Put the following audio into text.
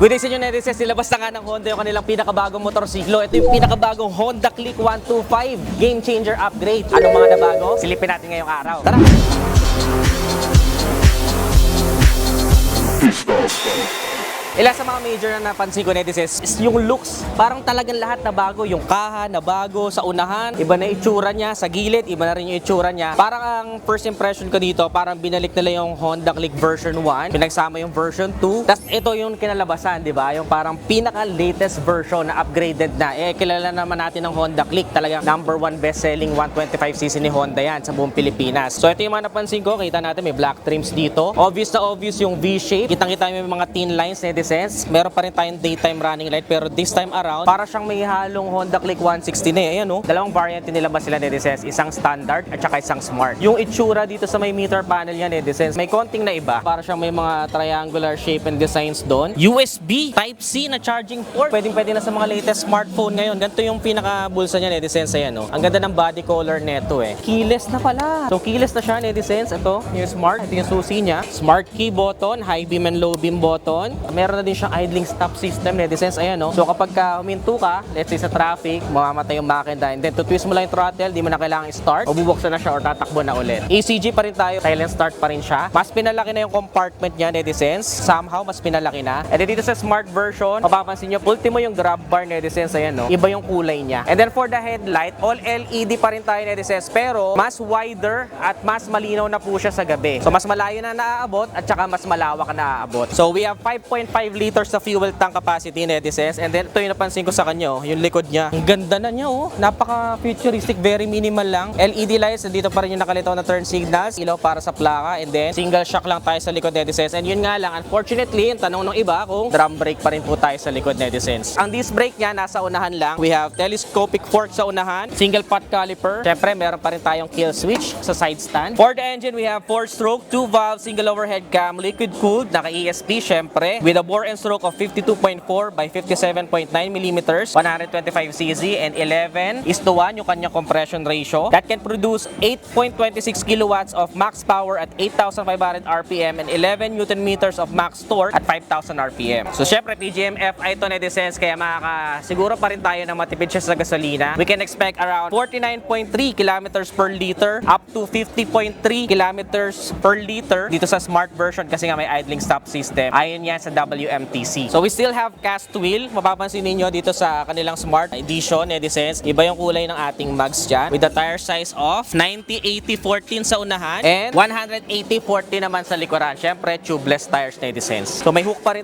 Good day sa inyo, netizens. Nilabas na nga ng Honda yung kanilang pinakabagong motorsiklo. Ito yung pinakabagong Honda Click 125 Game Changer Upgrade. Anong mga nabago? Silipin natin ngayong araw. Tara! Ilan sa mga major na napansin ko, netizens, is yung looks. Parang talagang lahat na bago. Yung kaha na bago sa unahan. Iba na itsura niya sa gilid. Iba na rin yung itsura niya. Parang ang first impression ko dito, parang binalik nila yung Honda Click version 1. Pinagsama yung version 2. Tapos ito yung kinalabasan, di ba? Yung parang pinaka-latest version na upgraded na. Kilala naman natin ng Honda Click. Talagang #1 best-selling 125cc ni Honda yan sa buong Pilipinas. So ito yung mga napansin ko. Kita natin may black trims dito. Obvious na obvious yung V-shape. Kitang-kita may mga thin lines, netizens. Meron pa rin tayong daytime running light, pero this time around, para siyang may halong Honda Click 160 na. Ayan, oh. Dalawang variant nilabas sila, netizens. Isang standard at saka isang smart. Yung itsura dito sa may meter panel niya, netizens, may konting na iba. Para siyang may mga triangular shape and designs doon. USB Type-C na charging port. Pwedeng-pwede na sa mga latest smartphone ngayon. Ganito yung pinaka-bulsa niya, netizens. Ayan, oh. Ang ganda ng body color neto, eh. Keyless na pala. So, keyless na siya, netizens. Ito, yung smart. Ito yung susi niya. Smart key button, high beam and low beam button. Meron na din siyang idling stop system, netizens. Ayan, no? So kapag huminto ka, let's say sa traffic, mamamatay yung makina, and then twist mo lang yung throttle, di mo na kailangan i-start, o bubuksan na siya or tatakbo na ulit. ECG pa rin tayo, silent start pa rin siya. Mas pinalaki na yung compartment niya, netizens. Somehow, mas pinalaki na. And then dito sa smart version, mapapansin nyo, ultimo yung grab bar, netizens. Ayan, no? Iba yung kulay niya. And then for the headlight, all LED pa rin tayo, netizens. Pero mas wider at mas malinaw na po siya sa gabi. So mas malayo na naaabot at saka mas malawak na naaabot. So we have 5.5 liters sa fuel tank capacity, netizens. And then ito yung napansin ko sa kanya, yung likod niya. Ang ganda na niya, oh. Napaka-futuristic, very minimal lang. LED lights, dito pa rin yung nakalitaw na turn signals, ilaw para sa plaka, and then single shock lang tayo sa likod, netizens. And yun nga lang, unfortunately, yung tanong ng iba kung drum brake pa rin po tayo sa likod, netizens. Ang disc brake niya, nasa unahan lang. We have telescopic fork sa unahan, single pot caliper. Syempre, meron pa rin tayong kill switch sa side stand. For the engine, we have 4-stroke, 2-valve, single overhead cam, liquid cooled, naka-ESP, syempre, with a bore and stroke of 52.4 by 57.9 millimeters, 125cc, and 11:1 yung kanyang compression ratio. That can produce 8.26 kilowatts of max power at 8,500 RPM and 11 Newton meters of max torque at 5,000 RPM. So syempre, PGM-FI ito, netizens, kaya siguro pa rin tayo na matipid siya sa gasolina. We can expect around 49.3 kilometers per liter up to 50.3 kilometers per liter dito sa smart version kasi nga may idling stop system. Ayon yan sa WMTC. So we still have cast wheel. Mapapansin niyo dito sa kanilang smart edition, netizens. Iba yung kulay ng ating mags dyan. With the tire size of 90-80-14 sa unahan and 180-40 naman sa likuran. Syempre, tubeless tires, netizens. So may hook pa rin